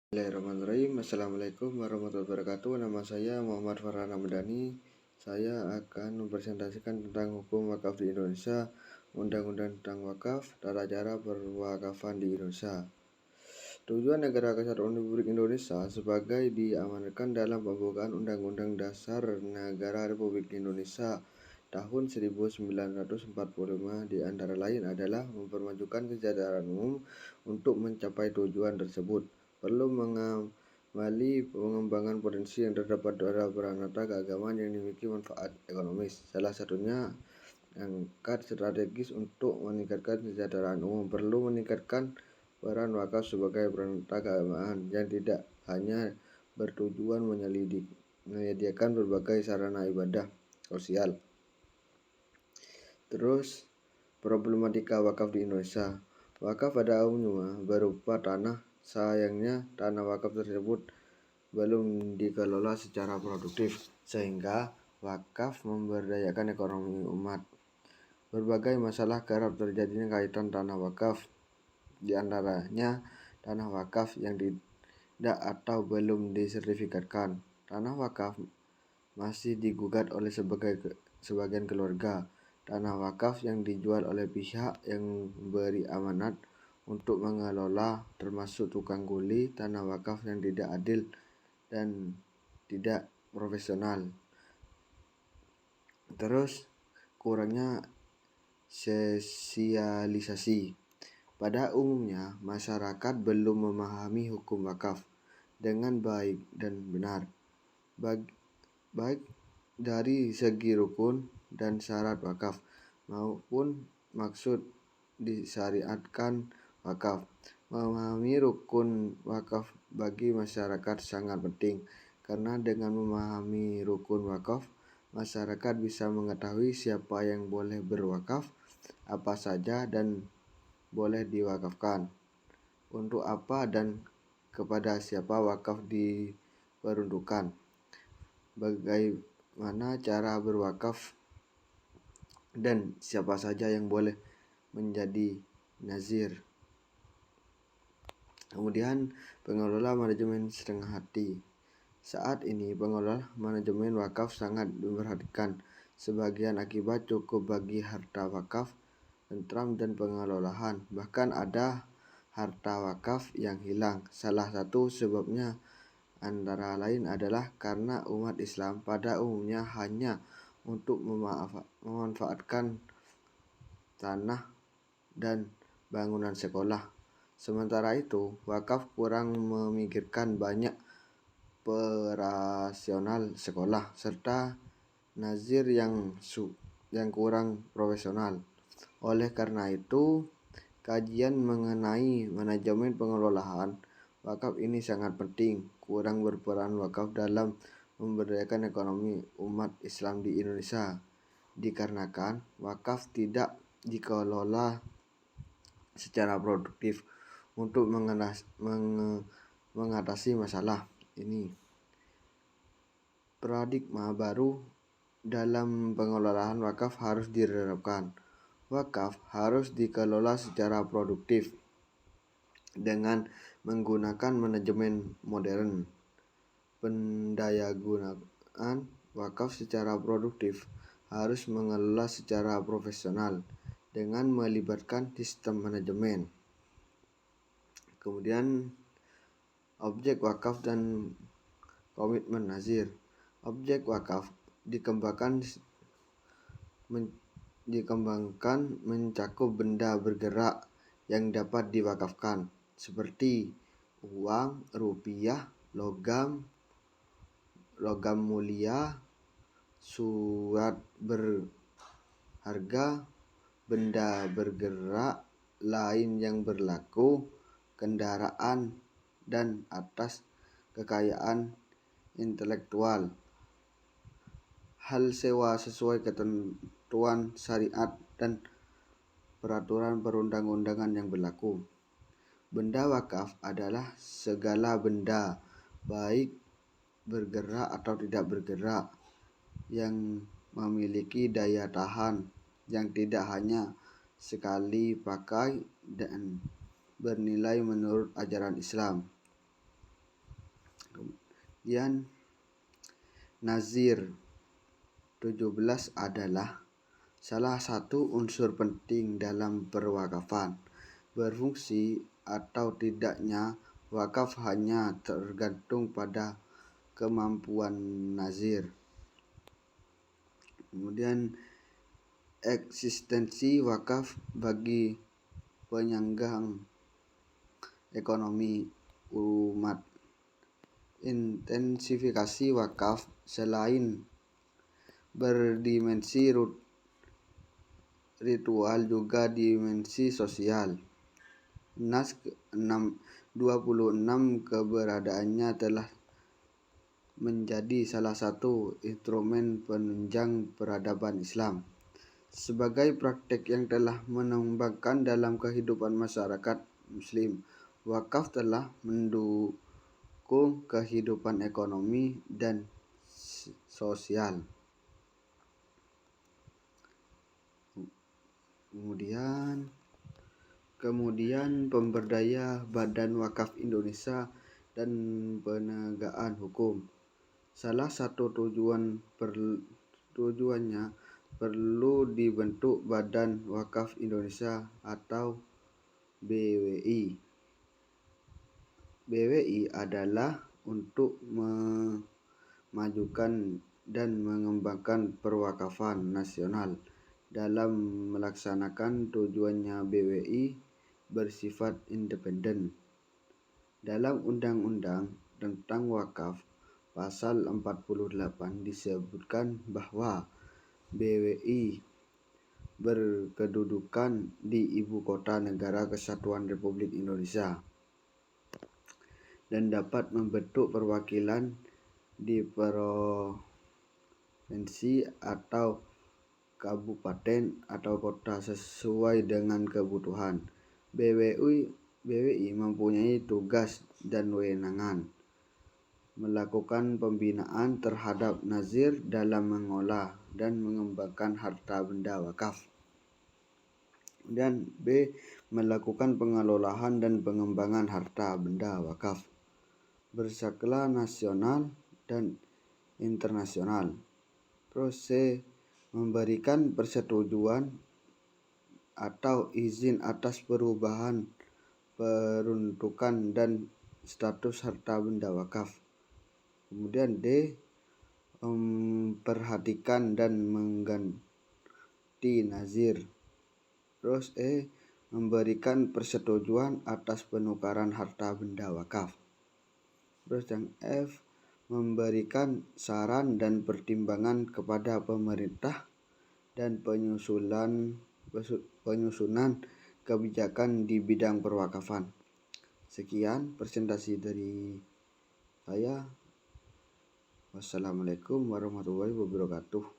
Bismillahirrahmanirrahim. Assalamualaikum warahmatullahi wabarakatuh. Nama saya Muhammad Farhan Ramadhani. Saya akan mempresentasikan tentang hukum wakaf di Indonesia, undang-undang tentang wakaf, tata cara perwakafan di Indonesia. Tujuan Negara Kesatuan Republik Indonesia sebagai diamanatkan dalam pembukaan Undang-Undang Dasar Negara Republik Indonesia tahun 1945 di antara lain adalah mempermajukan kesejahteraan umum. Untuk mencapai tujuan tersebut perlu mengamali pengembangan potensi yang terdapat pada peranata keagamaan yang dimiliki manfaat ekonomis. Salah satunya angkat strategis untuk meningkatkan kesejahteraan umum. Perlu meningkatkan peran wakaf sebagai peranata keagamaan yang tidak hanya bertujuan menyediakan berbagai sarana ibadah sosial. Terus, problematika wakaf di Indonesia. Wakaf pada umumnya berupa tanah. Sayangnya tanah wakaf tersebut belum dikelola secara produktif, sehingga wakaf memberdayakan ekonomi umat. Berbagai masalah kerap terjadinya kaitan tanah wakaf, di antaranya tanah wakaf yang tidak atau belum disertifikatkan. Tanah wakaf masih digugat oleh sebagian keluarga. Tanah wakaf yang dijual oleh pihak yang beri amanat untuk mengelola, termasuk tukang kuli. Tanah wakaf yang tidak adil dan tidak profesional. Terus, kurangnya sosialisasi. Pada umumnya, masyarakat belum memahami hukum wakaf dengan baik dan benar, baik dari segi rukun dan syarat wakaf maupun maksud disyariatkan wakaf. Memahami rukun wakaf bagi masyarakat sangat penting, karena dengan memahami rukun wakaf, masyarakat bisa mengetahui siapa yang boleh berwakaf, apa saja dan boleh diwakafkan, untuk apa dan kepada siapa wakaf diperuntukkan, bagaimana cara berwakaf, dan siapa saja yang boleh menjadi nazir. Kemudian, pengelola manajemen setengah hati. Saat ini pengelola manajemen wakaf sangat memperhatikan sebagian akibat cukup bagi harta wakaf, tentram dan pengelolaan. Bahkan ada harta wakaf yang hilang. Salah satu sebabnya antara lain adalah karena umat Islam pada umumnya hanya untuk memanfaatkan tanah dan bangunan sekolah. Sementara itu, wakaf kurang memikirkan banyak operasional sekolah serta nazir yang kurang profesional. Oleh karena itu, kajian mengenai manajemen pengelolaan wakaf ini sangat penting. Kurang berperan wakaf dalam memberdayakan ekonomi umat Islam di Indonesia dikarenakan wakaf tidak dikelola secara produktif untuk mengatasi masalah ini. Paradigma baru dalam pengelolaan wakaf harus diterapkan. Wakaf harus dikelola secara produktif dengan menggunakan manajemen modern. Pendayagunaan wakaf secara produktif harus mengelola secara profesional dengan melibatkan sistem manajemen. Kemudian, objek wakaf dan komitmen nazir. Objek wakaf dikembangkan mencakup benda bergerak yang dapat diwakafkan, seperti uang, rupiah, logam mulia, surat berharga, benda bergerak lain yang berlaku, kendaraan, dan atas kekayaan intelektual. Hal sewa sesuai ketentuan syariat dan peraturan perundang-undangan yang berlaku. Benda wakaf adalah segala benda, baik bergerak atau tidak bergerak, yang memiliki daya tahan yang tidak hanya sekali pakai dan bernilai menurut ajaran Islam. Kemudian Nazir 17 adalah salah satu unsur penting dalam perwakafan. Berfungsi atau tidaknya wakaf hanya tergantung pada kemampuan nazir. Kemudian eksistensi wakaf bagi penyangga ekonomi umat. Intensifikasi wakaf selain berdimensi ritual juga dimensi sosial. Nas 26 keberadaannya telah menjadi salah satu instrumen penunjang peradaban Islam. Sebagai praktek yang telah mengembangkan dalam kehidupan masyarakat Muslim, wakaf telah mendukung kehidupan ekonomi dan sosial. Kemudian pemberdaya Badan Wakaf Indonesia dan penegakan hukum. Salah satu tujuannya perlu dibentuk Badan Wakaf Indonesia atau BWI. BWI adalah untuk memajukan dan mengembangkan perwakafan nasional. Dalam melaksanakan tujuannya, BWI bersifat independen. Dalam Undang-Undang tentang Wakaf Pasal 48 disebutkan bahwa BWI berkedudukan di Ibu Kota Negara Kesatuan Republik Indonesia dan dapat membentuk perwakilan di provinsi atau kabupaten atau kota sesuai dengan kebutuhan. BWI mempunyai tugas dan wewenang melakukan pembinaan terhadap nazir dalam mengolah dan mengembangkan harta benda wakaf. Dan B. Melakukan pengelolaan dan pengembangan harta benda wakaf berskala nasional dan internasional. Terus C. Memberikan persetujuan atau izin atas perubahan peruntukan dan status harta benda wakaf. Kemudian D. Memperhatikan dan mengganti nazir. Terus E. Memberikan persetujuan atas penukaran harta benda wakaf. Terus yang F. Memberikan saran dan pertimbangan kepada pemerintah dan penyusunan kebijakan di bidang perwakafan. Sekian presentasi dari saya. Wassalamualaikum warahmatullahi wabarakatuh.